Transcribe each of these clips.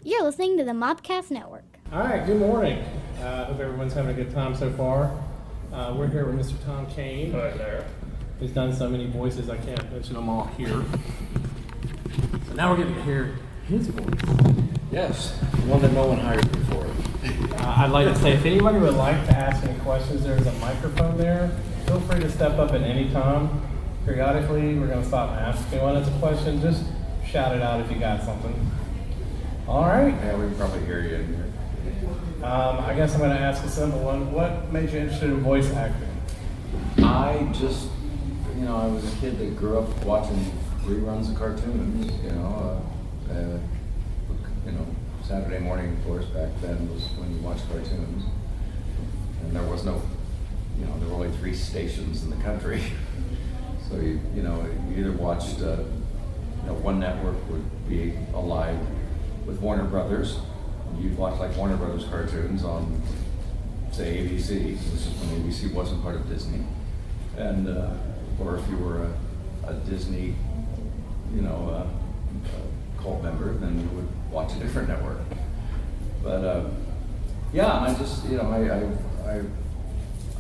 You're listening to the Mobcast Network. All right, good morning. Hope everyone's having a good time so far. We're here with Mr. Tom Kane. Hi there. He's done so many voices, I can't mention them all here. So now we're getting to hear his voice. Yes, one that no one hired me for. I'd like to say, if anybody would like to ask any questions, there's a microphone there. Feel free to step up at any time. Periodically, we're going to stop and ask anyone that's a question. Just shout it out if you got something. All right. Yeah, we can probably hear you in here. I guess I'm going to ask a simple one. What made you interested in voice acting? I just, I was a kid that grew up watching reruns of cartoons, Saturday morning, of course, back then was when you watched cartoons. And there was no, there were only 3 stations in the country. So, you either watched, one network would be aligned with Warner Brothers. You'd watch like Warner Brothers cartoons on, say, ABC. This is when ABC wasn't part of Disney. And, or if you were a Disney, cult member, then you would watch a different network. But, I just,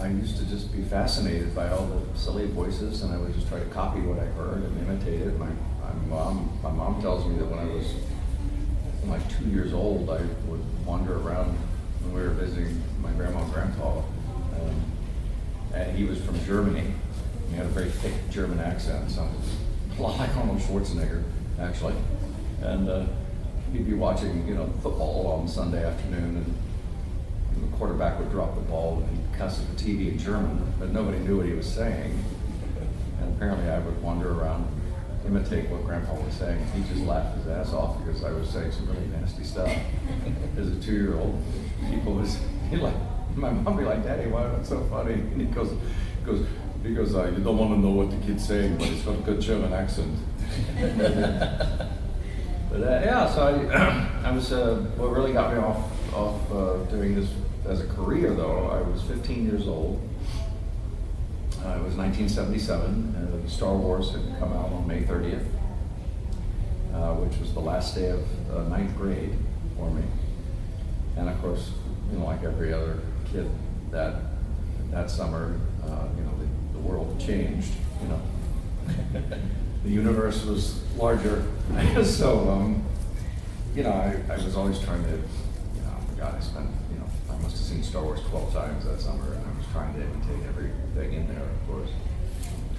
I used to just be fascinated by all the silly voices, and I would just try to copy what I heard and imitate it. My mom tells me that when I was like 2 years old, I would wander around when we were visiting my grandma and grandpa, and he was from Germany. He had a very thick German accent, sounded a lot like Arnold Schwarzenegger, actually. And he'd be watching, football on Sunday afternoon, and the quarterback would drop the ball and he'd cuss at the TV in German, but nobody knew what he was saying. And apparently I would wander around, imitate what Grandpa was saying. He just laughed his ass off because I was saying some really nasty stuff. As a 2-year-old, my mom would be like, "Daddy, why is that so funny?" And he goes, you don't want to know what the kid's saying, but he's got a good German accent. But so I was, what really got me off doing this as a career, though, I was 15 years old. It was 1977. Star Wars had come out on May 30th, which was the last day of 9th grade for me. And of course, like every other kid that summer, the world changed. The universe was larger. So, I was always trying to, I spent, I must have seen Star Wars 12 times that summer, and I was trying to imitate everything in there, of course.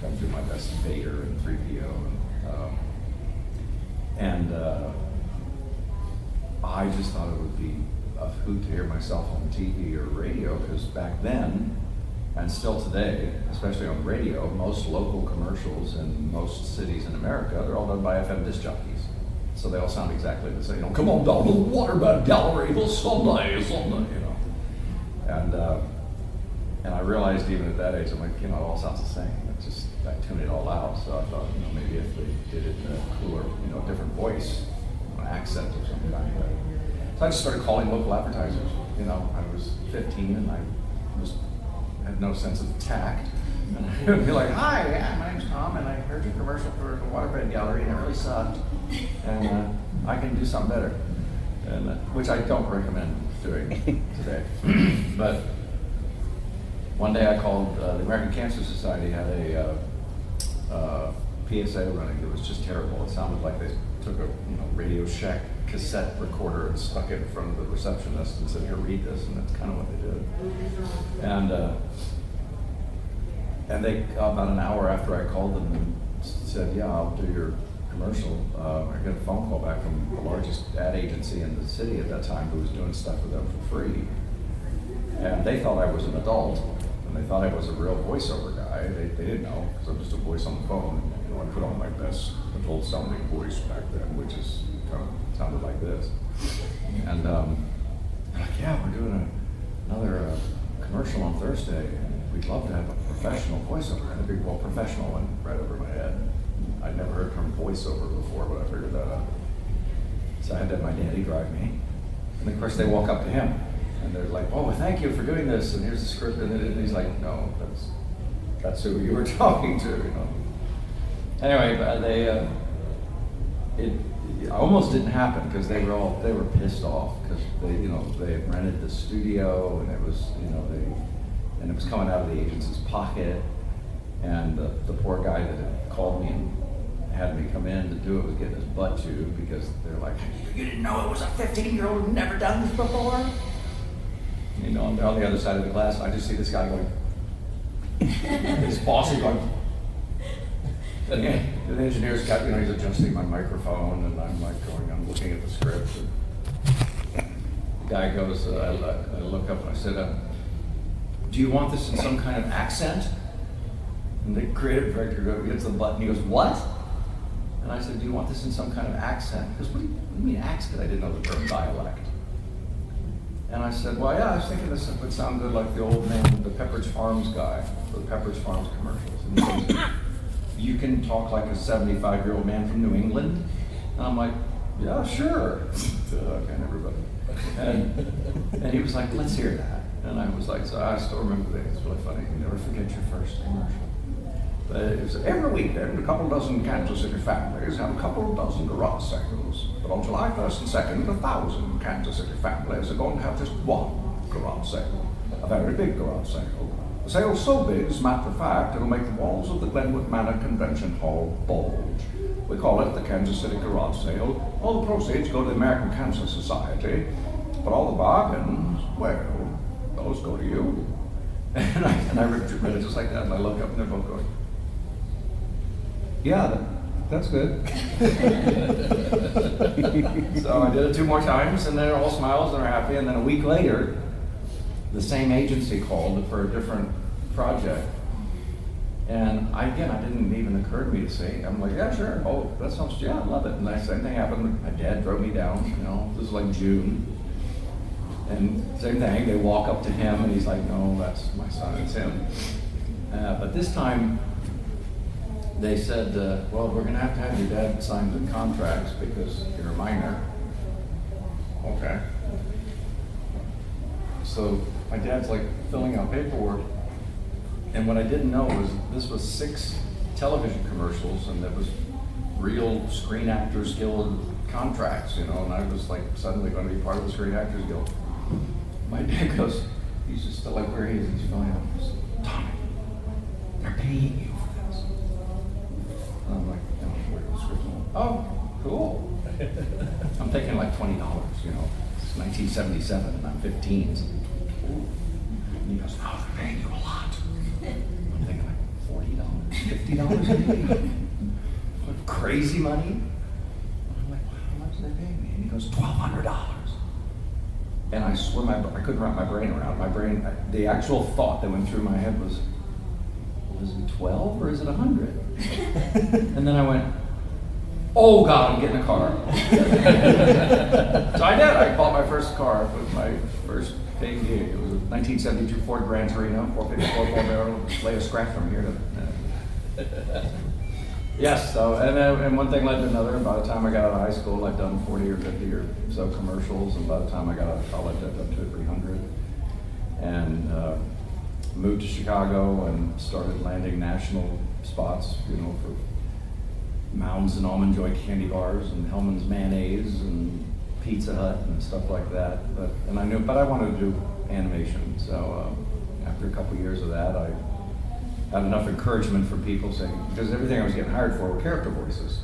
Trying to do my best in Vader and 3PO. And I just thought it would be a hoot to hear myself on TV or radio, because back then, and still today, especially on radio, most local commercials in most cities in America, they're all done by FM disc jockeys. So they all sound exactly the same. Come on down to the Waterbed Gallery, someday. And I realized even at that age, I'm like, it all sounds the same. I tuned it all out. So I thought, maybe if they did it in a cooler, different voice, an accent or something like that. So I just started calling local advertisers. I was 15 and I had no sense of tact. And I would be like, "Hi, yeah, my name's Tom, and I heard your commercial for the Waterbed Gallery, and it really sucked. And I can do something better," and which I don't recommend doing today. But one day I called, the American Cancer Society had a PSA running. It was just terrible. It sounded like they took a Radio Shack cassette recorder and stuck it in front of the receptionist and said, "Here, read this," and that's kind of what they did. And they, about an hour after I called them and said, "Yeah, I'll do your commercial," I got a phone call back from the largest ad agency in the city at that time who was doing stuff with them for free. And they thought I was an adult, and they thought I was a real voiceover guy. They didn't know, because I'm just a voice on the phone. I put on my best adult sounding voice back then, which is kind of sounded like this. And they're like, "Yeah, we're doing another commercial on Thursday. We'd love to have a professional voiceover." And the big, well, professional went right over my head. I'd never heard the term voiceover before, but I figured that out. So I had to have my daddy drive me. And of course they walk up to him and they're like, "Oh, thank you for doing this, and here's the script." And he's like, "No, that's who you were talking to, Anyway, it almost didn't happen because they were pissed off because they had rented the studio and it was and it was coming out of the agency's pocket, and the poor guy that had called me and had me come in to do it was getting his butt chewed because they're like, you didn't know it was a 15-year-old who'd never done this before? On the other side of the glass, I just see this guy going, his boss is going, and the engineer's got, he's adjusting my microphone, and I'm looking at the script. And the guy goes, I look up and I said, do you want this in some kind of accent? And the creative director hits the button, he goes, what? And I said, do you want this in some kind of accent? He goes, what do you mean accent? I didn't know the term dialect. And I said, well, yeah, I was thinking this would sound good like the old man, the Pepperidge Farms guy, for the Pepperidge Farms commercials. And he says, you can talk like a 75-year-old man from New England? And I'm like, yeah, sure. And everybody. And he was like, let's hear that. And I was like, so I still remember that. It's really funny. You never forget your first commercial. But it was every weekend, a couple dozen Kansas City families have a couple dozen garage sales. But on July 1st and 2nd, 1,000 Kansas City families are going to have just one garage sale, a very big garage sale. The sale's so big, as a matter of fact, it'll make the walls of the Glenwood Manor Convention Hall bulge. We call it the Kansas City Garage Sale. All the proceeds go to the American Cancer Society, but all the bargains, well, those go to you. And I read it just like that, and I look up and they're both going, yeah, that's good. So I did it 2 more times, and they're all smiles and they're happy. And then a week later, the same agency called for a different project. And it didn't even occur to me to say, I'm like, yeah, sure. Oh, that sounds, yeah, I love it. And the same thing happened. My dad drove me down, this is like June. And same thing, they walk up to him and he's like, no, that's my son, it's him. But this time, they said, well, we're gonna have to have your dad sign the contracts because you're a minor. Okay. So my dad's like filling out paperwork, and what I didn't know was this was 6 television commercials, and that was real Screen Actors Guild contracts, and I was like suddenly going to be part of the Screen Actors Guild. My dad goes, he's just still like where he is, he's filling out, he goes, Tommy, they're paying you for this. And I'm like, where the script? Oh, cool. I'm thinking like $20, it's 1977 and I'm 15. So, and he goes, oh, they're paying you a lot. I'm thinking like $40, $50 a day. What crazy money. And I'm like, how much are they paying me? And he goes, $1,200. And I swear I couldn't wrap my brain around it. The actual thought that went through my head was it 12 or is it 100? And then I went, oh God, I'm getting a car. So I did. I bought my first car with my first paying gig. It was a 1972 Ford Gran Torino, 454 4-barrel, lay a scratch from here to. Yes. So and one thing led to another. By the time I got out of high school, I'd done 40 or 50 or so commercials, and by the time I got out of college, I'd done 200 or 300. And moved to Chicago and started landing national spots, for Mounds and Almond Joy candy bars and Hellman's mayonnaise and Pizza Hut and stuff like that. But I wanted to do animation. So after a couple years of that, I had enough encouragement from people saying, because everything I was getting hired for were character voices.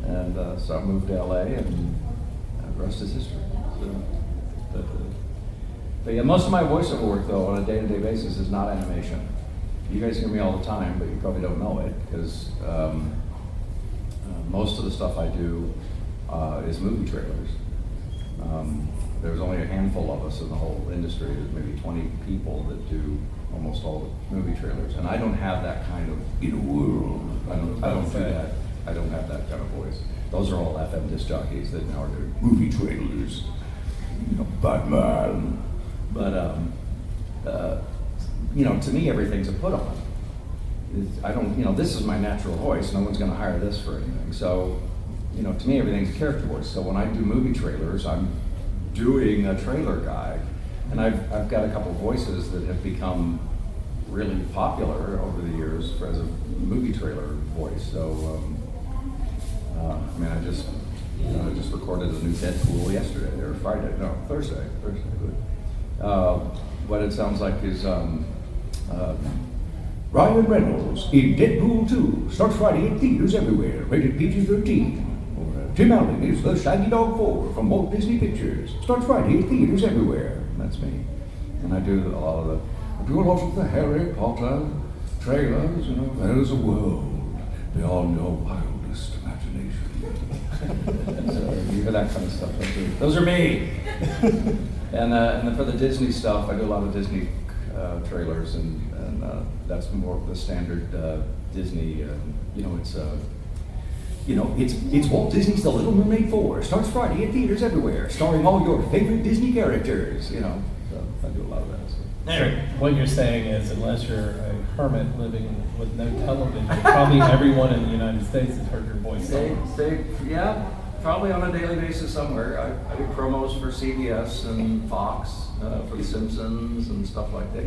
And so I moved to LA, and the rest is history. But yeah, most of my voiceover work, though, on a day-to-day basis is not animation. You guys hear me all the time, but you probably don't know it, because most of the stuff I do is movie trailers. There's only a handful of us in the whole industry. There's maybe 20 people that do almost all the movie trailers, and I don't have that kind of world. I don't do that. I don't have that kind of voice. Those are all FM disc jockeys that now are doing movie trailers. Batman. But to me, everything's a put on. This is my natural voice. No one's going to hire this for anything. So, to me, everything's a character voice. So when I do movie trailers, I'm doing a trailer guy, and I've got a couple voices that have become really popular over the years as a movie trailer voice. So, I just recorded a new Deadpool yesterday, or Friday, no, Thursday. What it sounds like is Ryan Reynolds in Deadpool 2 starts Friday at theaters everywhere, rated PG-13. Or Tim Allen is the Shaggy Dog 4 from Walt Disney Pictures. Starts Friday at theaters everywhere. That's me. And I do a lot of the Harry Potter trailers, you know. There is a world beyond your wildest imagination. So even that kind of stuff I do. Those are me. And then for the Disney stuff, I do a lot of Disney trailers, and that's more of the standard Disney. It's Walt Disney's The Little Mermaid 4. Starts Friday at theaters everywhere, starring all your favorite Disney characters. So I do a lot of that. So. So what you're saying is, unless you're a hermit living with no television, probably everyone in the United States has heard your voice somewhere. Yeah, probably on a daily basis somewhere. I do promos for CBS and Fox for The Simpsons and stuff like that.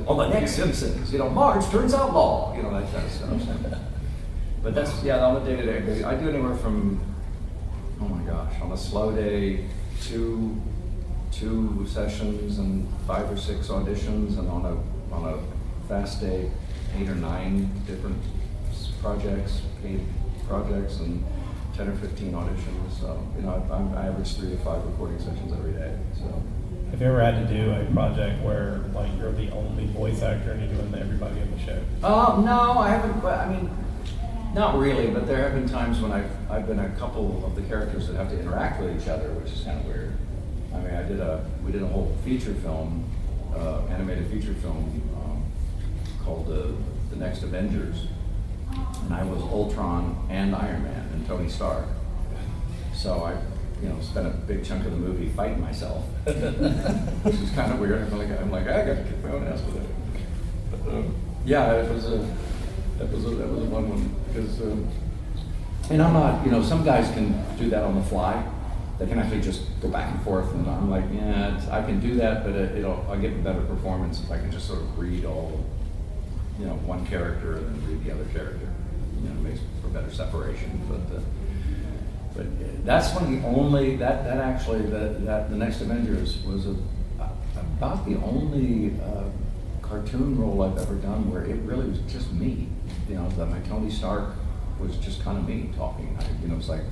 On the next Simpsons, Marge turns outlaw, that kind of stuff. But that's, on a day-to-day. I do anywhere from, oh my gosh, on a slow day, two sessions and 5 or 6 auditions, and on a fast day, 8 or 9 different projects, paid projects, and 10 or 15 auditions. So, I average 3 to 5 recording sessions every day. So. Have you ever had to do a project where you're the only voice actor and you're doing everybody in the show? No, I haven't. But not really. But there have been times when I've been a couple of the characters that have to interact with each other, which is kind of weird. We did a whole feature film, animated feature film called The Next Avengers, and I was Ultron and Iron Man and Tony Stark. So I, spent a big chunk of the movie fighting myself, which is kind of weird. I'm like, I got to kick my own ass with it. But, that was a fun one because, and I'm not, some guys can do that on the fly. They can actually just go back and forth, and I'm like, I can do that, but I'll get a better performance if I can just sort of read all, one character and then read the other character. It makes for better separation. But that's one of the only that The Next Avengers was about the only cartoon role I've ever done where it really was just me. That my Tony Stark was just kind of me talking. It's like,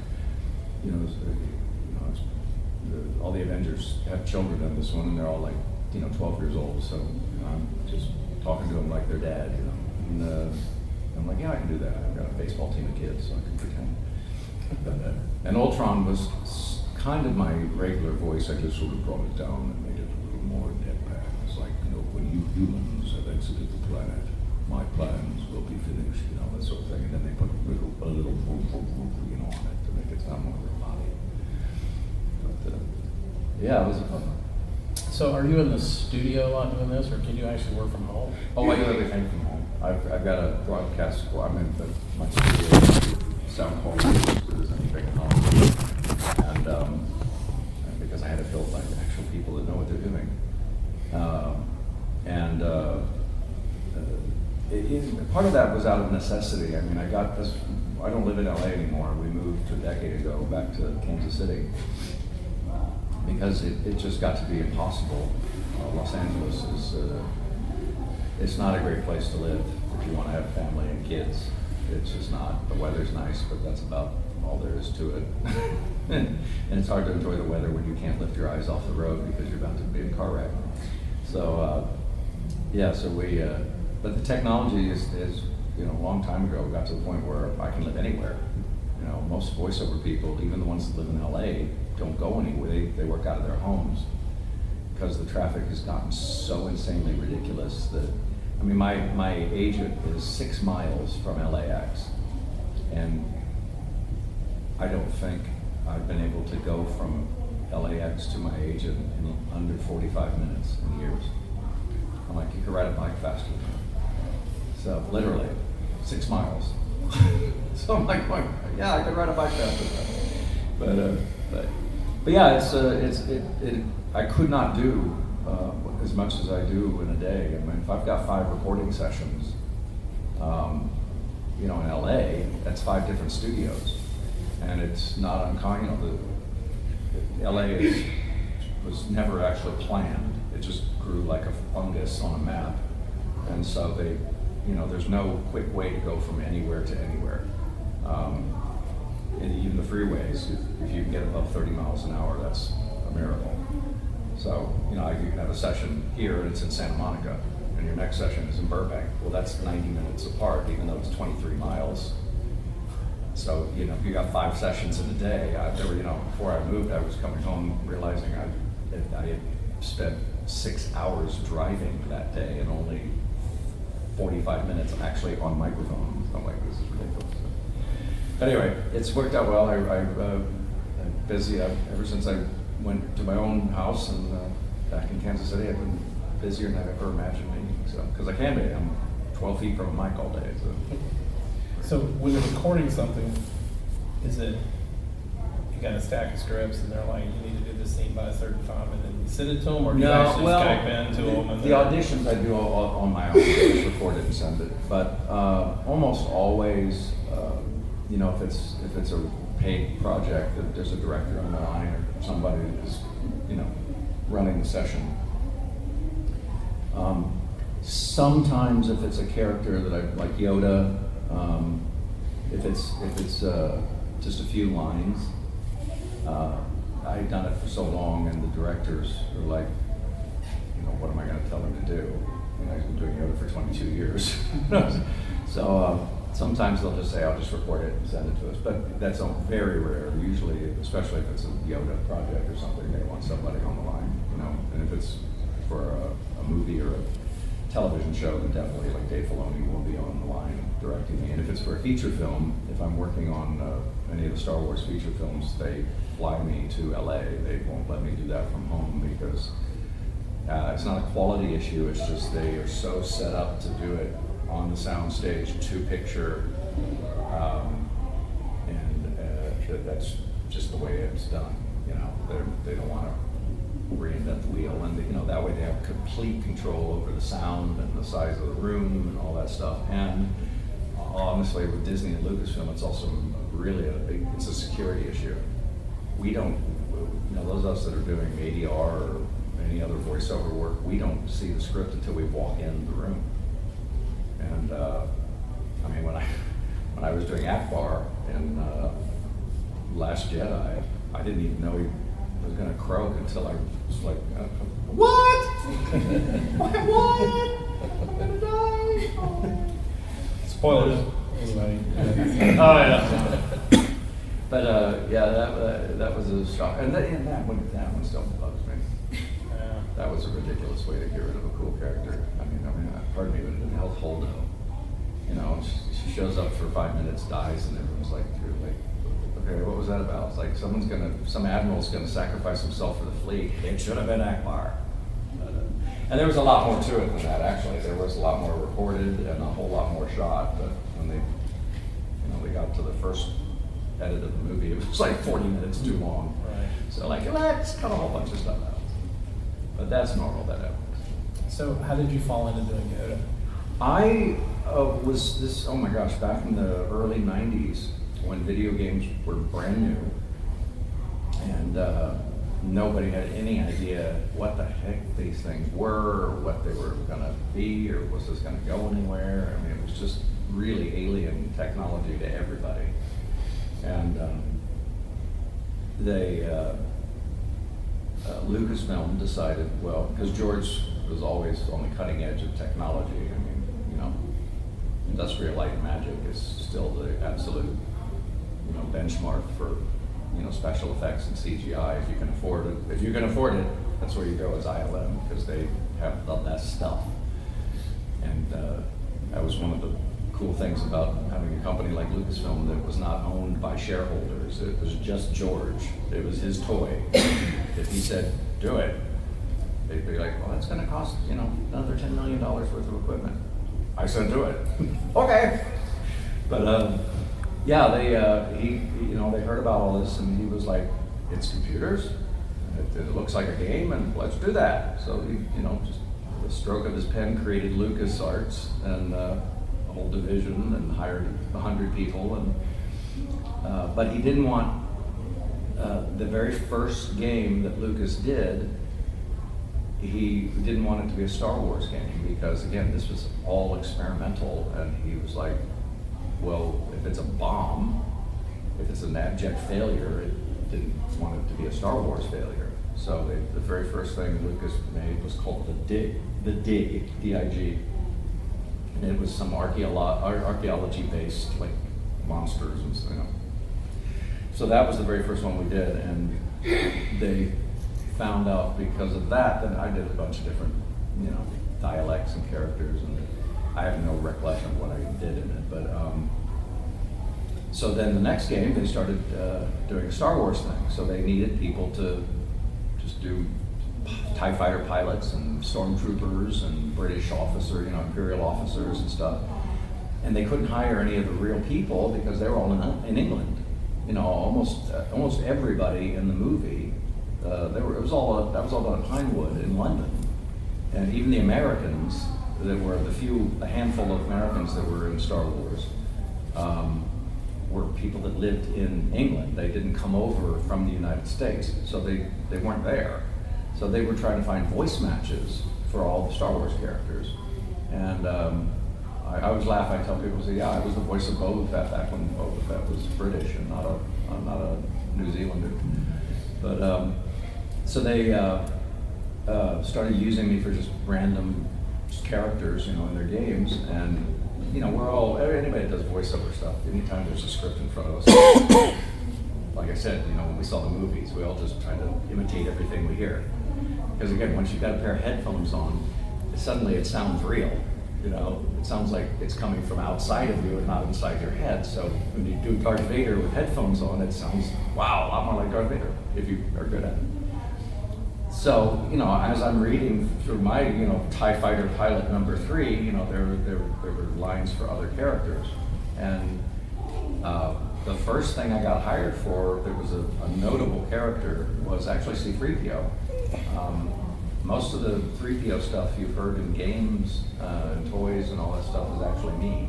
all the Avengers have children in this one, and they're all 12 years old. So I'm just talking to them like their dad, And I'm like, I can do that. I've got a baseball team of kids, so I can pretend. And Ultron was kind of my regular voice. I just sort of brought it down and made it a little more deadpan. It's like, when you humans have exited the planet, my plans will be finished, that sort of thing. And then they put a little on it to make it sound more robotic. But it was a fun one. So are you in the studio a lot doing this, or can you actually work from home? Oh, I do everything from home. I've got a broadcast squad. My studio sound quality is anything at home. And because I had it built by actual people that know what they're doing. Part of that was out of necessity. I got this. I don't live in LA anymore. We moved a decade ago back to Kansas City because it just got to be impossible. Los Angeles is it's not a great place to live if you want to have a family and kids. It's just not. The weather's nice, but that's about all there is to it. And it's hard to enjoy the weather when you can't lift your eyes off the road because you're about to be in a car wreck. So but the technology is a long time ago got to the point where I can live anywhere. Most voiceover people, even the ones that live in LA, don't go anywhere. They work out of their homes because the traffic has gotten so insanely ridiculous that, my agent is 6 miles from LAX, and I don't think I've been able to go from LAX to my agent in under 45 minutes in years. I'm like, you could ride a bike faster than that. So literally 6 miles. So I'm like, I could ride a bike faster than that. But I could not do as much as I do in a day. If I've got 5 recording sessions, in LA, that's 5 different studios. And it's not uncommon, LA was never actually planned. It just grew like a fungus on a map. And so there's no quick way to go from anywhere to anywhere. And even the freeways, if you can get above 30 miles an hour, that's a miracle. So, you can have a session here and it's in Santa Monica, and your next session is in Burbank. Well, that's 90 minutes apart, even though it's 23 miles. So, if you got 5 sessions in a day, before I moved, I was coming home realizing I had spent 6 hours driving that day and only 45 minutes actually on microphone. So I'm like, this is ridiculous. But anyway, it's worked out well. I'm busy. Ever since I went to my own house and back in Kansas City, I've been busier than I've ever imagined being. So, because I can be. I'm 12 feet from a mic all day. So when you're recording something, is it, you got a stack of scripts and they're like, you need to do this scene by a certain time, and then you send it to them, or do you actually Skype in to them? And the auditions I do all on my own, just record it and send it. But almost always, if it's a paid project, that there's a director on the line or somebody who's, running the session. Sometimes if it's a character that I like, Yoda, if it's just a few lines, I've done it for so long, and the directors are like, what am I going to tell him to do? He's been doing Yoda for 22 years. So sometimes they'll just say, I'll just record it and send it to us. But that's very rare. Usually, especially if it's a Yoda project or something, they want somebody on the line, And if it's for a movie or a television show, then definitely like Dave Filoni will be on the line directing me. And if it's for a feature film, if I'm working on any of the Star Wars feature films, they fly me to LA. They won't let me do that from home because it's not a quality issue. It's just they are so set up to do it on the sound stage to picture, and that's just the way it's done. They don't want to reinvent the wheel, and that way they have complete control over the sound and the size of the room and all that stuff. And honestly, with Disney and Lucasfilm, it's also really it's a security issue. We don't, those of us that are doing ADR or any other voiceover work, we don't see the script until we walk in the room. And when I was doing Akbar in Last Jedi, I didn't even know he was going to croak until I was like, what? What? I'm going to die. Oh. Spoilers. Anybody? Oh yeah. But that was a shock, and that one still bugs me. Yeah. That was a ridiculous way to get rid of a cool character. Pardon me, but Nell Holdo, she shows up for 5 minutes, dies, and everyone's like, okay, what was that about? It's like some admiral's gonna sacrifice himself for the fleet. It should have been Akbar. And there was a lot more to it than that, actually. There was a lot more recorded and a whole lot more shot, but when they got to the first edit of the movie, it was like 40 minutes too long. Right. So let's cut a whole bunch of stuff out. But that's normal, that happens. So how did you fall into doing Yoda? I was oh my gosh, back in the early 90s when video games were brand new, and nobody had any idea what the heck these things were, or what they were gonna be, or was this gonna go anywhere. It was just really alien technology to everybody. And Lucasfilm decided, well, because George was always on the cutting edge of technology. Industrial Light and Magic is still the absolute, benchmark for, special effects and CGI. If you can afford it, that's where you go as ILM, because they have the best stuff. And that was one of the cool things about having a company like Lucasfilm that was not owned by shareholders. It was just George. It was his toy. If he said, do it, they'd be like, well, that's going to cost, another $10 million worth of equipment. I said, do it. Okay. But they heard about all this, and he was like, it's computers. It looks like a game, and let's do that. So he, just with a stroke of his pen, created LucasArts and a whole division, and hired 100 people, and But he didn't want the very first game that Lucas did, he didn't want it to be a Star Wars game because, again, this was all experimental, and he was like, well, if it's a bomb, if it's an abject failure, it didn't want it to be a Star Wars failure. So the very first thing Lucas made was called the Dig, D-I-G. And it was some archaeology-based, like, monsters and stuff. So that was the very first one we did, and they found out because of that I did a bunch of different, dialects and characters, and I have no recollection of what I did in it, but so then the next game they started doing a Star Wars thing, so they needed people to just do TIE fighter pilots and stormtroopers and British officers, Imperial officers and stuff, and they couldn't hire any of the real people because they were all in England. Almost everybody in the movie, that was all done at Pinewood in London, and even the Americans that were a handful of Americans that were in Star Wars, were people that lived in England. They didn't come over from the United States, so they weren't there. So they were trying to find voice matches for all the Star Wars characters, and I always laugh. I tell people, I was the voice of Boba Fett back when Boba Fett was British and not a New Zealander. But so they started using me for just random characters, in their games, and anybody that does voiceover stuff. Anytime there's a script in front of us, like I said, when we saw the movies, we all just try to imitate everything we hear. Because again, once you've got a pair of headphones on, suddenly it sounds real. It sounds like it's coming from outside of you and not inside your head. So when you do Darth Vader with headphones on, it sounds, wow, a lot more like Darth Vader, if you are good at it. So, as I'm reading through my, TIE Fighter pilot number 3, there were lines for other characters. And the first thing I got hired for that was a notable character was actually C-3PO. Most of the 3PO stuff you've heard in games and toys and all that stuff was actually me.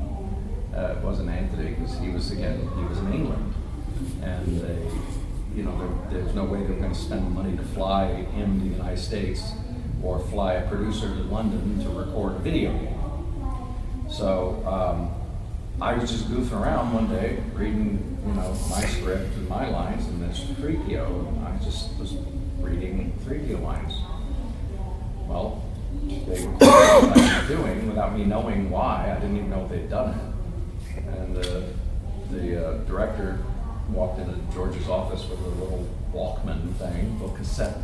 It wasn't Anthony, because he was in England. And there's no way they were going to spend money to fly him to the United States or fly a producer to London to record a video game. So I was just goofing around one day, reading, my script and my lines, and there's 3PO, and I just was reading 3PO lines. Well, they recorded what I was doing without me knowing why. I didn't even know they'd done it. And the director walked into George's office with a little Walkman thing, little cassette,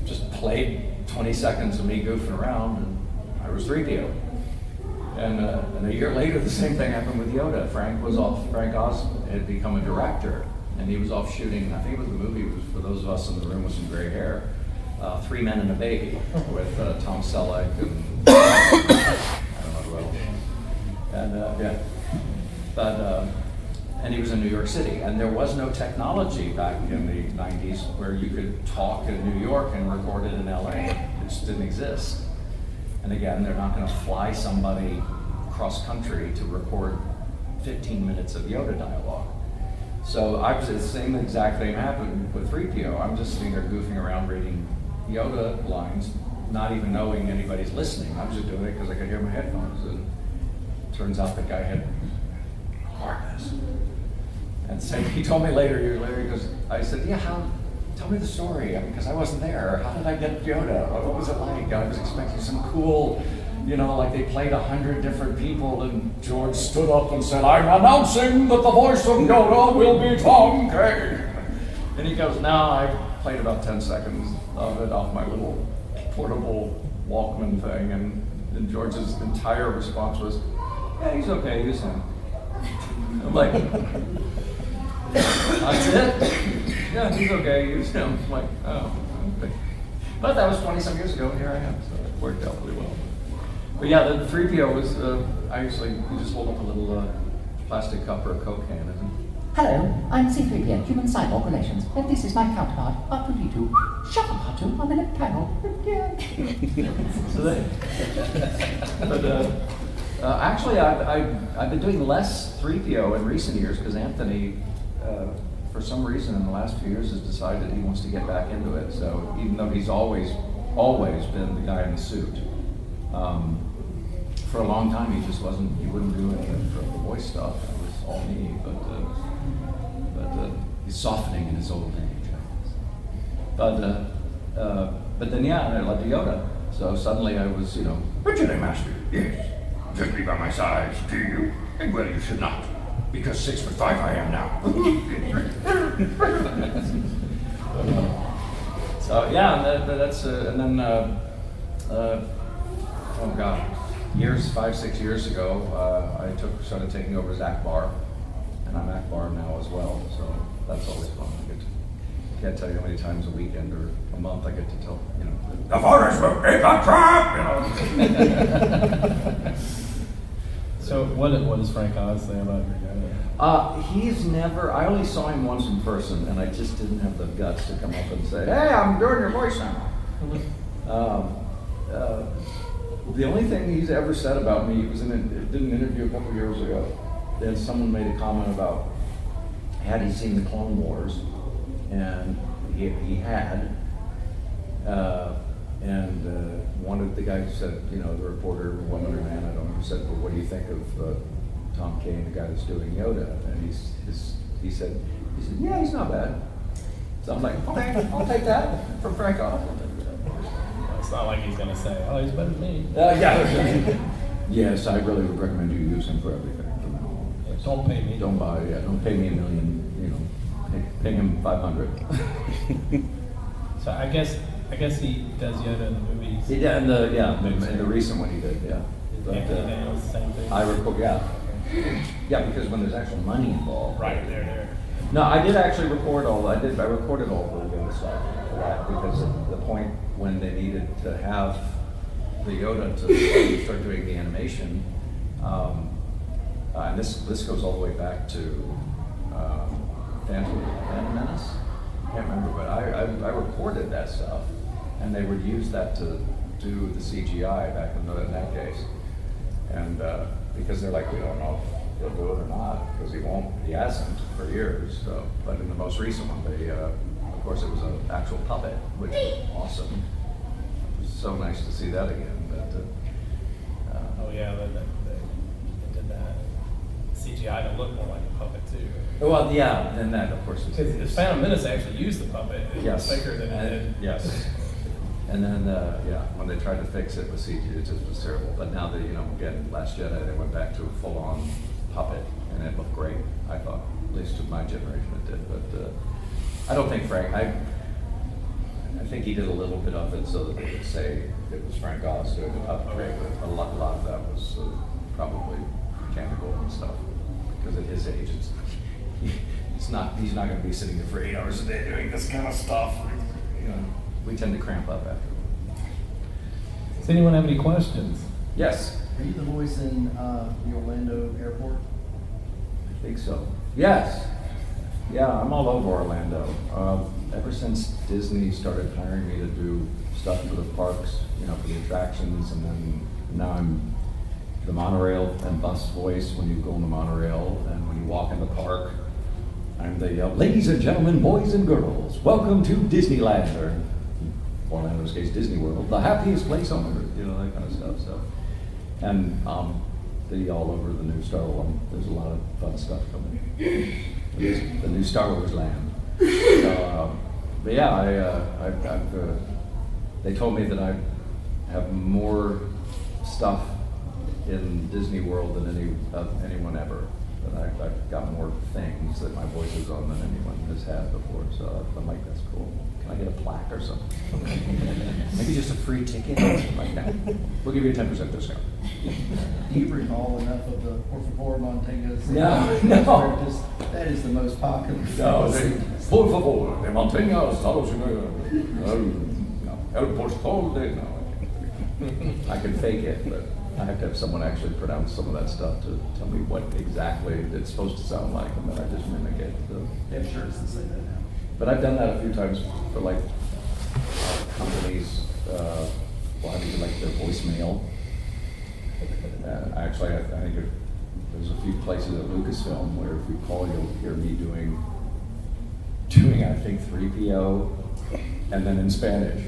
just played 20 seconds of me goofing around, and I was 3PO. And a year later, the same thing happened with Yoda. Frank Oz had become a director, and he was off shooting, I think it was the movie, for those of us in the room with some gray hair, 3 Men and a Baby, with Tom Selleck and I don't know who else. And he was in New York City, and there was no technology back in the 90s where you could talk in New York and record it in LA. It just didn't exist. And again, they're not going to fly somebody cross country to record 15 minutes of Yoda dialogue. So the same exact thing happened with 3PO. I'm just sitting there goofing around reading Yoda lines, not even knowing anybody's listening. I was just doing it because I could hear my headphones. And it turns out the guy had recorded this. And so he told me years later, he goes, I said, tell me the story, because I wasn't there. How did I get Yoda? What was it like? I was expecting some cool, like they played 100 different people, and George stood up and said, I'm announcing that the voice of Yoda will be Tom Kane. And he goes, no, I played about 10 seconds of it off my little portable Walkman thing, and George's entire response was, yeah, he's okay, use him. I'm like, that's it? Yeah, he's okay, use him. I'm like, oh, okay. But that was 20-some years ago, and here I am, so it worked out really well. But yeah, the 3PO was, you just hold up a little plastic cup or a Coke can, isn't it? Hello, I'm C-3PO, Human Cyborg Relations, and this is my counterpart, R2-D2. Shut up, R2, I'm in a panel. Actually, I've been doing less 3PO in recent years because Anthony for some reason in the last few years, has decided he wants to get back into it. So even though he's always been the guy in the suit, for a long time he just wasn't. He wouldn't do any of the voice stuff. It was all me. But he's softening in his old age, I guess. But then yeah, I led to Yoda. So suddenly I was, But Jedi Master, yes. Just be by my side, do you? And well, you should not, because 6'5" I am now. So yeah, that's and then oh god, 5-6 years ago, I started taking over as Akbar, and I'm Akbar now as well. So that's always fun. Can't tell you how many times a weekend or a month I get to tell, The forest will be a trap, So what does Frank Oz say about your Yoda? He's never. I only saw him once in person, and I just didn't have the guts to come up and say, "Hey, I'm doing your voice now." The only thing he's ever said about me was did an interview a couple years ago. Then someone made a comment about had he seen the Clone Wars, and he had. The guy said, the reporter, one other man, I don't know, who said, "Well, what do you think of Tom Kane, the guy that's doing Yoda?" And he said, "Yeah, he's not bad." So I'm like, "Okay, I'll take that from Frank Oz." It's not like he's gonna say, "Oh, he's better than me." Yeah. Yes, I really would recommend you use him for everything from now on. Don't pay me. Don't pay me $1 million. Pay him 500. So I guess he does Yoda in the movies. Yeah, in the recent one he did, yeah. But, Anthony Daniels, same thing. I record, yeah, because when there's actual money involved. Right there. No, I did actually record all. I recorded all the Yoda stuff for that because at the point when they needed to have the Yoda to start doing the animation, and this goes all the way back to Phantom Menace. I can't remember, but I recorded that stuff, and they would use that to do the CGI back in that case, and because they're like, we don't know if he'll do it or not, because he hasn't for years. So, but in the most recent one, of course, it was an actual puppet, which was awesome. It was so nice to see that again. Oh yeah, they did that. CGI to look more like a puppet too. Well, yeah, and that of course Because the Phantom Menace actually used the puppet. It was thicker than it did. Yes. And then, when they tried to fix it with CG, it just was terrible. But now that, again, Last Jedi, they went back to a full-on puppet, and it looked great, I thought. At least to my generation it did. But I don't think Frank, I think he did a little bit of it so that they could say it was Frank Oz doing the puppet. But a lot of that was probably mechanical and stuff. Because at his age, he's not going to be sitting there for 8 hours a day doing this kind of stuff. We tend to cramp up after. Does anyone have any questions? Yes, Are you the voice in the Orlando airport? I think so. Yes. Yeah, I'm all over Orlando. Ever since Disney started hiring me to do stuff for the parks, for the attractions, and then now I'm the monorail and bus voice when you go on the monorail, and when you walk in the park, I'm the ladies and gentlemen, boys and girls, welcome to Disneyland, or Orlando's case, Disney World, the happiest place on earth, that kind of stuff. So, and the all over the new Star Wars. There's a lot of fun stuff coming. The new Star Wars land. But yeah, they told me that I have more stuff in Disney World than anyone ever. That I've got more things that my voice is on than anyone has had before. So I'm like, that's cool. Can I get a plaque or something? Maybe just a free ticket or something like that. We'll give you a 10% discount. Do you recall enough of the Por favor Montego scene? No. That is the most popular. Por favor, de Montaña, Estados Unidos. El postal de. No. I can fake it, but I have to have someone actually pronounce some of that stuff to tell me what exactly it's supposed to sound like, and then I just mimic it. So. They have shirts that say that now. But I've done that a few times for companies, having their voicemail. Actually, I think there's a few places at Lucasfilm where if you call, you'll hear me doing doing, I think, 3PO, and then in Spanish.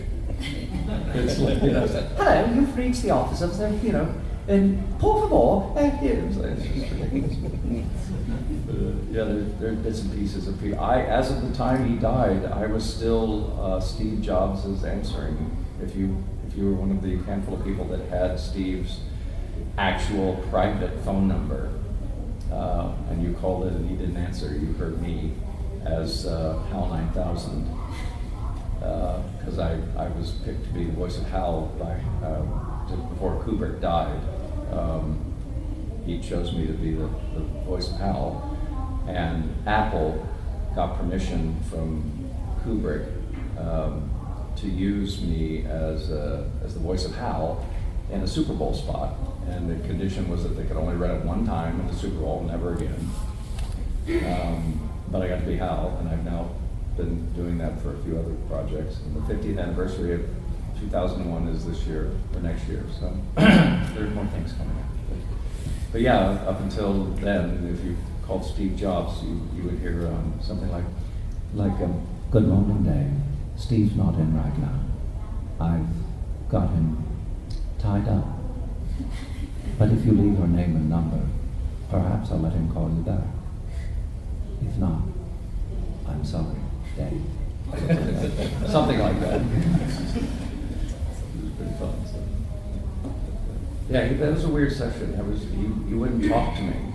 It's like, you know, hello, you've reached the office of the, you know, and por favor, it's just ridiculous. Yeah, there are bits and pieces of people. As of the time he died, I was still Steve Jobs' answering. If you were one of the handful of people that had Steve's actual private phone number, and you called it and he didn't answer, you heard me as HAL 9000, because I was picked to be the voice of HAL by, just before Kubrick died. He chose me to be the voice of HAL, and Apple got permission from Kubrick to use me as the voice of HAL in a Super Bowl spot, and the condition was that they could only run it one time at the Super Bowl, never again. But I got to be HAL, and I've now been doing that for a few other projects. And the 50th anniversary of 2001 is this year, or next year, so there's more things coming up. But yeah, up until then, if you called Steve Jobs, you would hear something like, good morning, Dave. Steve's not in right now. I've got him tied up. But if you leave your name and number, perhaps I'll let him call you back. If not, I'm sorry, Dave. Something like that. It was pretty fun. So. Yeah, that was a weird session. He wouldn't talk to me.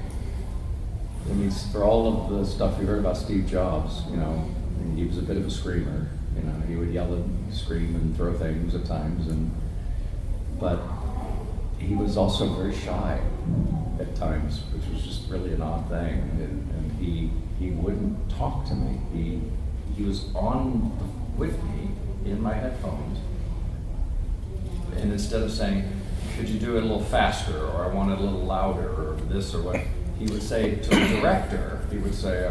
I mean, for all of the stuff you heard about Steve Jobs, you know, I mean, he was a bit of a screamer. You know, he would yell and scream and throw things at times, but he was also very shy at times, which was just really an odd thing. And he wouldn't talk to me. He was on with me in my headphones, and instead of saying, could you do it a little faster, or I want it a little louder, or this or what, he would say to the director, he would say,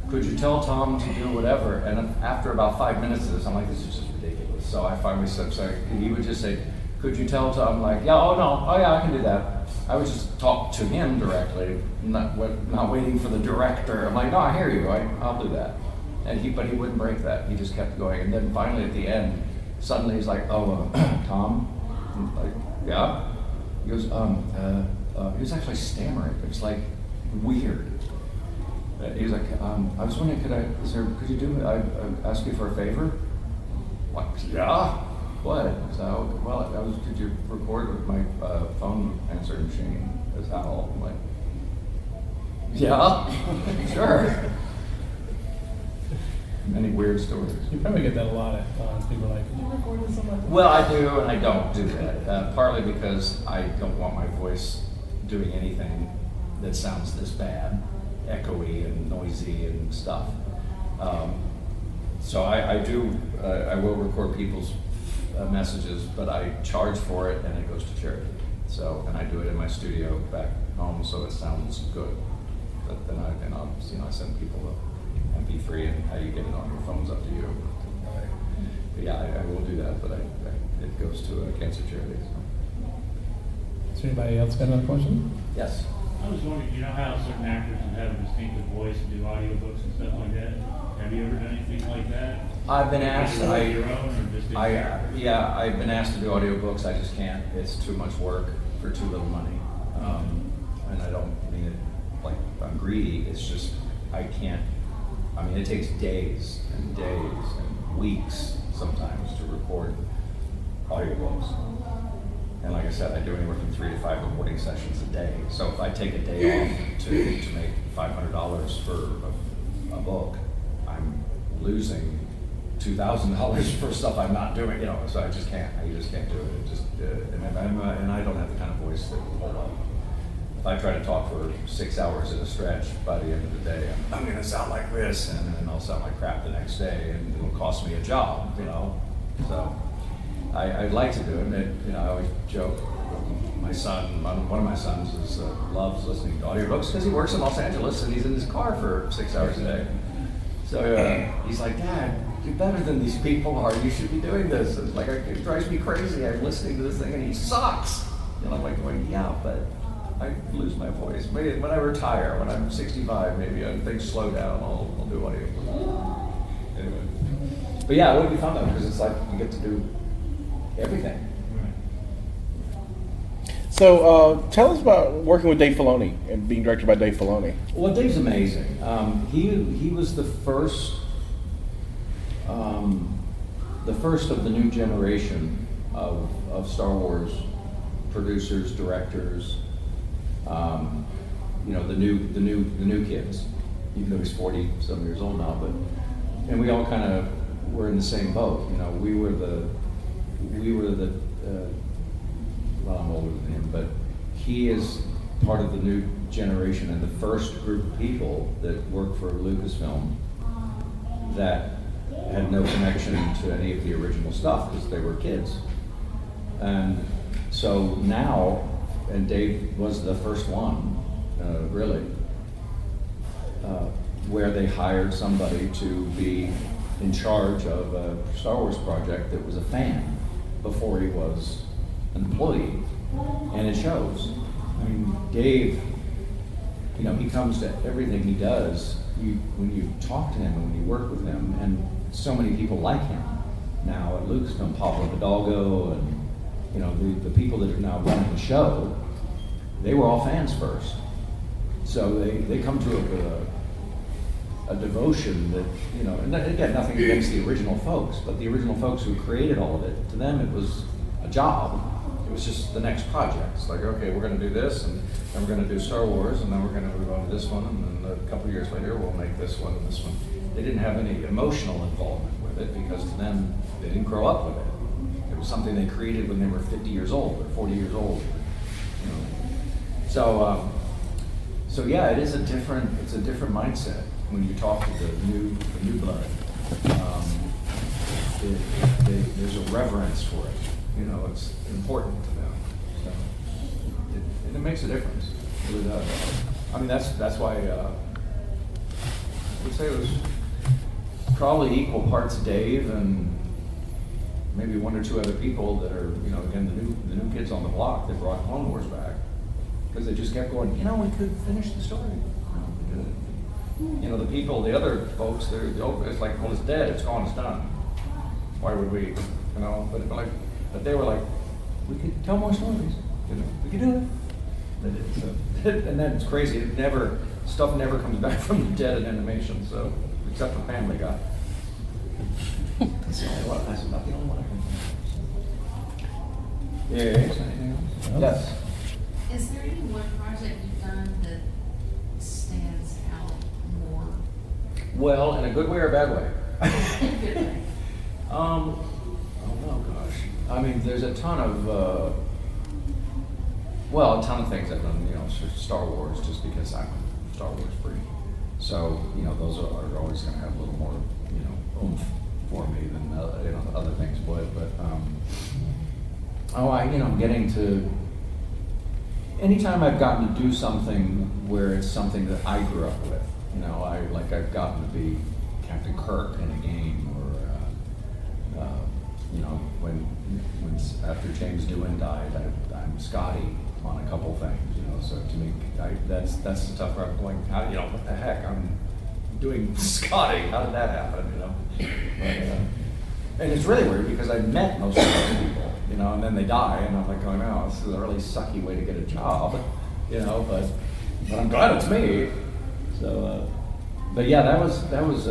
could you tell Tom to do whatever? And after about 5 minutes of this, I'm like, this is just ridiculous. So I finally said, he would just say, could you tell Tom, like, yeah, I can do that. I would just talk to him directly, not waiting for the director. I'm like, no, I hear you, I'll do that. But he wouldn't break that. He just kept going. And then finally at the end, suddenly he's like, oh, Tom? I'm like, yeah? He goes, he was actually stammering. It was like weird. He was like, I was wondering, could you do, I ask you for a favor? Like, yeah? What? So, well, could you record with my phone answering machine as HAL? I'm like, yeah, sure. Many weird stories. You probably get that a lot at times. People are like, can you record this on my phone? Well, I do, and I don't do that. Partly because I don't want my voice doing anything that sounds this bad, echoey and noisy and stuff. So I will record people's messages, but I charge for it, and it goes to charity. So, and I do it in my studio back home, so it sounds good. But then I send people a MP3, and how you get it on your phone's up to you. But yeah, I will do that, but it goes to a cancer charity. So. Is there anybody else got another question? Yes. I was wondering, you know how certain actors have a distinctive voice and do audiobooks and stuff like that? Have you ever done anything like that? I've been asked. Your own, or just Yeah, I've been asked to do audiobooks. I just can't. It's too much work for too little money. And I don't mean it like I'm greedy. It's just I can't. I mean, it takes days and days and weeks sometimes to record audiobooks. And like I said, I do anywhere from 3 to 5 recording sessions a day. So if I take a day off to make $500 for a book, I'm losing $2,000 for stuff I'm not doing. You know, so I just can't. I just can't do it. It just and I don't have the kind of voice that will hold up. If I try to talk for 6 hours at a stretch, by the end of the day, I'm going to sound like this, and then I'll sound like crap the next day, and it'll cost me a job. You know, so. I'd like to do it. You know, I always joke. My son, one of my sons, loves listening to audiobooks because he works in Los Angeles and he's in his car for 6 hours a day. So he's like, Dad, you're better than these people are. You should be doing this. And it drives me crazy. I'm listening to this thing and he sucks. And I'm like going, yeah, but I lose my voice. Maybe when I retire, when I'm 65, maybe things slow down. I'll do audiobooks. But yeah, it would be fun though, because it's like you get to do everything. So tell us about working with Dave Filoni and being directed by Dave Filoni. Well, Dave's amazing. He was the first of the new generation of Star Wars producers, directors. You know, the new kids. Even though he's 40-some years old now, and we all kind of were in the same boat. You know, we were the. Well, I'm older than him, but he is part of the new generation and the first group of people that worked for Lucasfilm that had no connection to any of the original stuff because they were kids. And so now, and Dave was the first one, really, where they hired somebody to be in charge of a Star Wars project that was a fan before he was an employee, and it shows. I mean, Dave, you know, he comes to everything he does. When you talk to him and when you work with him, and so many people like him now at Lucasfilm, Pablo Hidalgo, and you know the people that are now running the show, they were all fans first, so they come to a devotion that, you know, and again, nothing against the original folks, but the original folks who created all of it, to them it was a job. It was just the next project. It's like, okay, we're going to do this, and then we're going to do Star Wars, and then we're going to move on to this one, and then a couple of years later we'll make this one and this one. They didn't have any emotional involvement with it because to them, they didn't grow up with it. It was something they created when they were 50 years old or 40 years old. You know? So yeah, it's a different mindset when you talk to the new blood. There's a reverence for it. You know, it's important to them. So it makes a difference. It really does. I mean, that's why I would say it was probably equal parts Dave and maybe one or two other people that are, you know, again, the new kids on the block that brought Clone Wars back, because they just kept going, you know, we could finish the story. You know, the people, the other folks, it's like, well, it's dead, it's gone, it's done. Why would we, you know? But they were like, we could tell more stories. You know, we could do it. They did. So, and then it's crazy. Stuff never comes back from the dead in animation. So, except for Family Guy. That's the only one. That's not the only one I can think of. Yeah. Anything else? Yes. Is there any one project you've done that stands out more? Well, in a good way or a bad way? Good way. Oh no, gosh. I mean, there's a ton of things I've done. You know, Star Wars, just because I'm a Star Wars freak. So you know, those are always going to have a little more, you know, oomph for me than you know, other things would. But getting to. Anytime I've gotten to do something where it's something that I grew up with, you know, I've gotten to be Captain Kirk in a game, or you know, when after James Doohan died, I'm Scotty on a couple things, you know. So to me, that's the stuff where I'm going, how, you know, what the heck, I'm doing Scotty. How did that happen, you know? But, and it's really weird because I met most of those people, you know, and then they die, and I'm like going, oh, this is a really sucky way to get a job, you know. But I'm glad it's me. So, but yeah, that was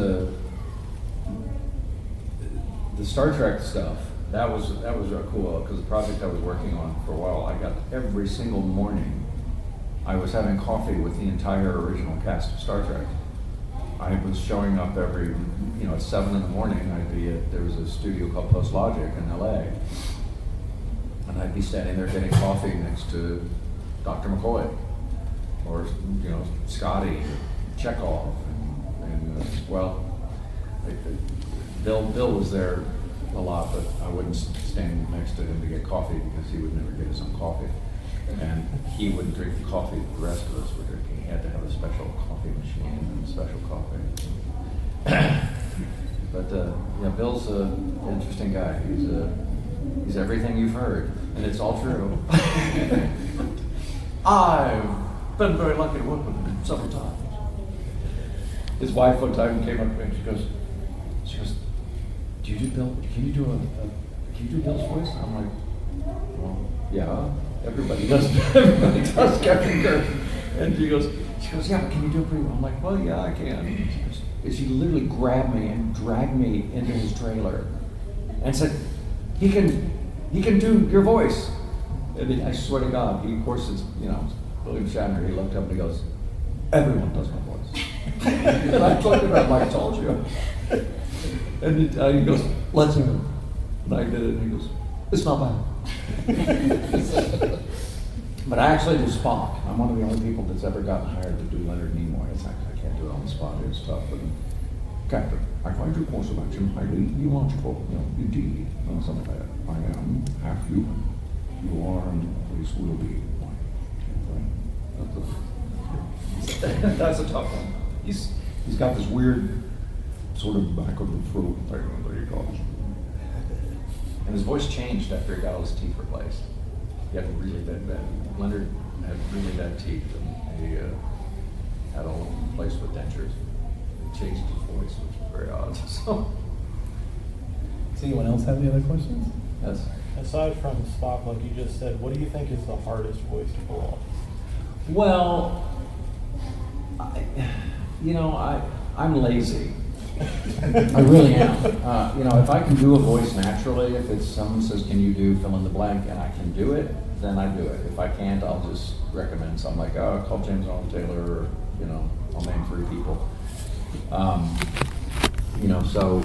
the Star Trek stuff. That was real cool, because the project I was working on for a while, I got every single morning, I was having coffee with the entire original cast of Star Trek. I was showing up every, you know, at 7 in the morning. There was a studio called Post Logic in LA, and I'd be standing there getting coffee next to Dr. McCoy, or, you know, Scotty, Chekhov, and Bill was there a lot, but I wouldn't stand next to him to get coffee because he would never get his own coffee, and he wouldn't drink the coffee that the rest of us were drinking. He had to have a special coffee machine and a special coffee. But yeah, Bill's an interesting guy. He's everything you've heard, and it's all true. I've been very lucky to work with him several times. His wife one time came up to me and she goes, do you do Bill? Can you do Bill's voice? I'm like, well, yeah. Everybody does. Everybody does Captain Kirk. And she goes, yeah, but can you do it pretty well? I'm like, well, yeah, I can. She literally grabbed me and dragged me into his trailer and said, he can do your voice. And then, I swear to God, he, of course, is, William Shatner. He looked up and he goes, everyone does my voice. And I looked at him like I told you. And he goes, let's hear it. And I did it, and he goes, it's not bad. But I actually do Spock. I'm one of the only people that's ever gotten hired to do Leonard Nimoy. It's like, I can't do it on the spot. It's tough. But, Captain, I find your course of action highly illogical. Indeed. Something like that. I am half human. You are and always will be. That's a tough one. He's got this weird sort of back of the throat thing that he calls. And his voice changed after he got all his teeth replaced. He had really bad. Leonard had really bad teeth, and he had all of them replaced with dentures. It changed his voice, which was very odd. So, Does anyone else have any other questions? yes. Aside from Spock, like you just said, what do you think is the hardest voice to pull off? Well, I'm lazy. I really am. If I can do a voice naturally, if it's someone says, can you do fill in the blank, and I can do it, then I do it. If I can't, I'll just recommend something like, call James Arnold Taylor, or, I'll name 3 people. So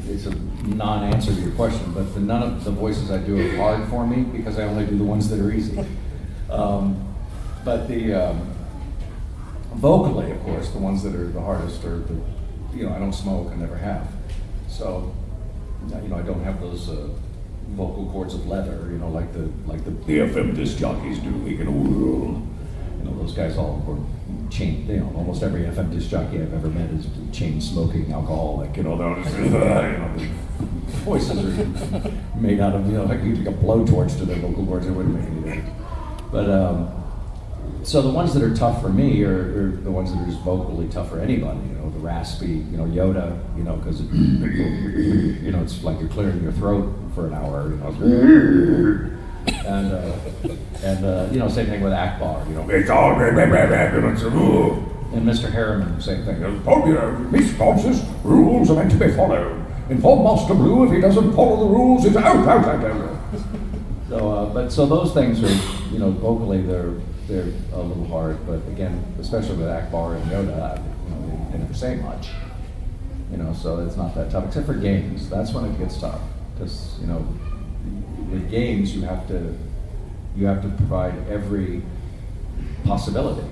it's a non-answer to your question, but none of the voices I do are hard for me because I only do the ones that are easy. But vocally, of course, the ones that are the hardest are I don't smoke, I never have. So, I don't have those vocal cords of leather, like the FM disc jockeys do. Those guys all were chain. Almost every FM disc jockey I've ever met is chain smoking alcoholic. The voices are made out of like you take a blowtorch to their vocal cords, it wouldn't make any difference. But so the ones that are tough for me are the ones that are just vocally tough for anybody. The raspy, Yoda, because it's like you're clearing your throat for an hour. And same thing with Akbar. It's all and Mr. Harriman, same thing. Miss Bob's rules are meant to be followed. Inform Master Blue if he doesn't follow the rules, it's out. So those things are, vocally they're a little hard, but again, especially with Akbar and Yoda, they never say much, so it's not that tough, except for games. That's when it gets tough, because, with games you have to provide every possibility.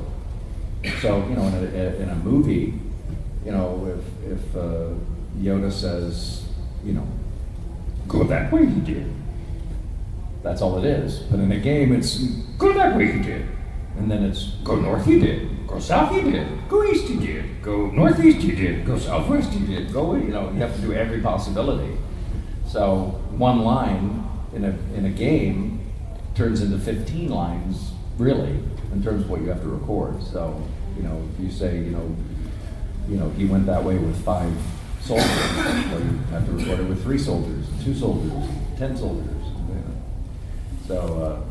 So, in a movie, if Yoda says, go that way he did. That's all it is. But in a game, it's go that way he did. And then it's go north he did. Go south he did. Go east he did. Go northeast he did. Go southwest he did. You have to do every possibility. So one line in a game turns into 15 lines, really, in terms of what you have to record. So, if you say, he went that way with 5 soldiers, well, you have to record it with 3 soldiers, 2 soldiers, 10 soldiers. So,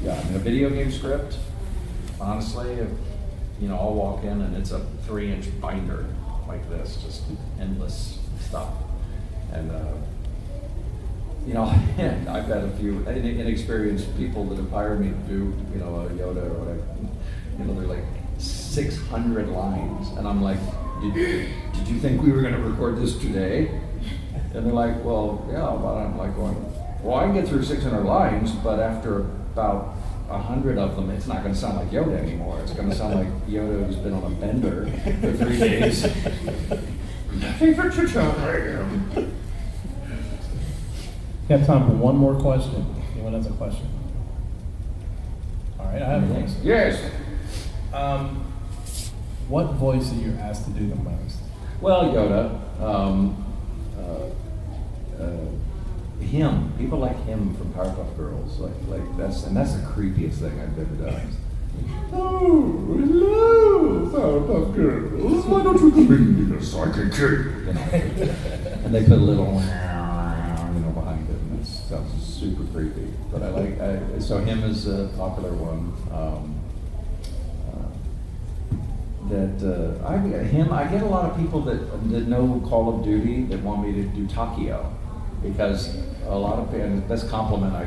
a video game script, honestly, I'll walk in and it's a 3-inch binder like this, just endless stuff. And, I've had a few inexperienced people that have hired me to do, a Yoda or whatever. They're like 600 lines. And I'm like, did you think we were going to record this today? And they're like, well, yeah, but I'm like going, well, I can get through 600 lines, but after about 100 of them, it's not going to sound like Yoda anymore. It's going to sound like Yoda who's been on a bender for 3 days. We have time for one more question. Anyone has a question? All right, I have one. Yes. What voice are you asked to do the most? Well, Yoda. Him. People like him from Powerpuff Girls. Like that's the creepiest thing I've ever done. Oh, hello, Powerpuff Girls. Why don't you come in here so I can kill you? You know? And they put a little, behind it, and it sounds super creepy. But so him is a popular one. I get a lot of people that know Call of Duty that want me to do Takio, because a lot of, and best compliment I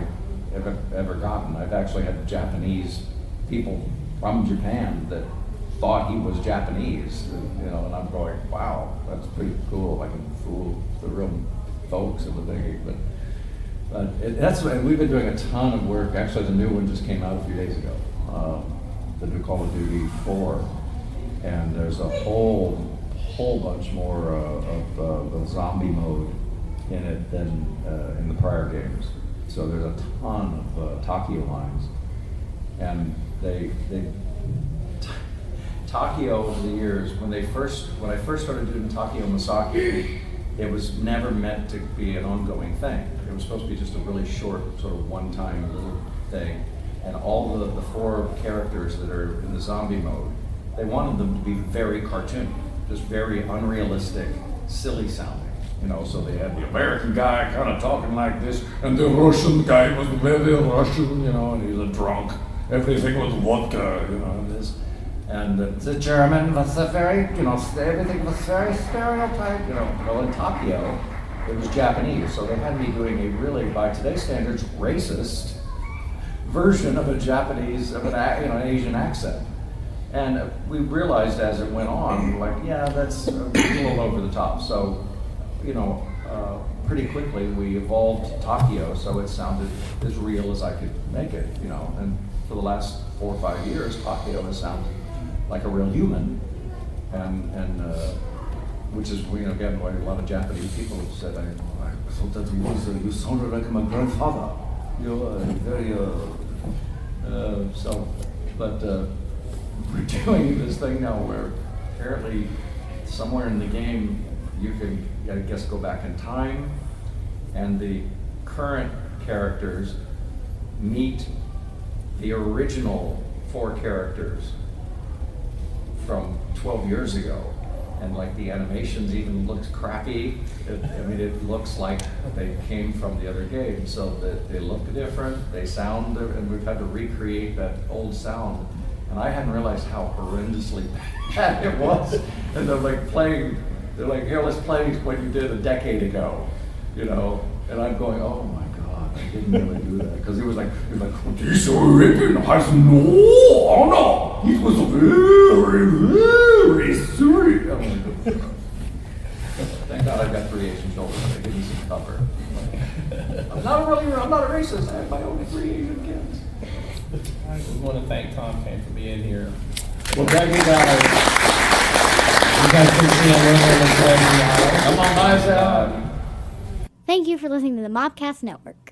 ever gotten. I've actually had Japanese people from Japan that thought he was Japanese, and I'm going, wow, that's pretty cool. I can fool the real folks in the thing. But we've been doing a ton of work. Actually, the new one just came out a few days ago, the new Call of Duty 4, and there's a whole bunch more of the zombie mode in it than in the prior games. So there's a ton of Takio lines, and Takio over the years, when I first started doing Takio Masaki, it was never meant to be an ongoing thing. It was supposed to be just a really short, sort of one-time little thing. And all the 4 characters that are in the zombie mode, they wanted them to be very cartoony, just very unrealistic, silly sounding. So they had the American guy kind of talking like this, and the Russian guy was very Russian, and he's a drunk. Everything was vodka, and this. And the German was a very, everything was very stereotyped, Well, in Takio, it was Japanese, so they had me doing a really, by today's standards, racist version of a Japanese, of an Asian accent. And we realized as it went on, that's a little over the top. So, pretty quickly we evolved Takio so it sounded as real as I could make it, And for the last 4 or 5 years, Takio has sounded like a real human, and which is, again, why a lot of Japanese people have said, I thought that you sounded like my grandfather. You're very, we're doing this thing now where apparently somewhere in the game you can, I guess, go back in time, and the current characters meet the original 4 characters from 12 years ago. And the animations even looked crappy. It looks like they came from the other game, so that they look different, they sound, and we've had to recreate that old sound. And I hadn't realized how horrendously bad it was. And they're like, here, let's play what you did a decade ago, And I'm going, oh my God, I didn't really do that. Because he was like, this Arabian has no honor. He was very, very serious. Thank God I've got 3 Asian children. They give me some cover. I'm not a racist. I have my own 3 Asian kids. We want to thank Tom Kane for being here. Well, thank you guys. You guys can see a little bit of the Come on, guys. Thank you for listening to the Mobcast Network.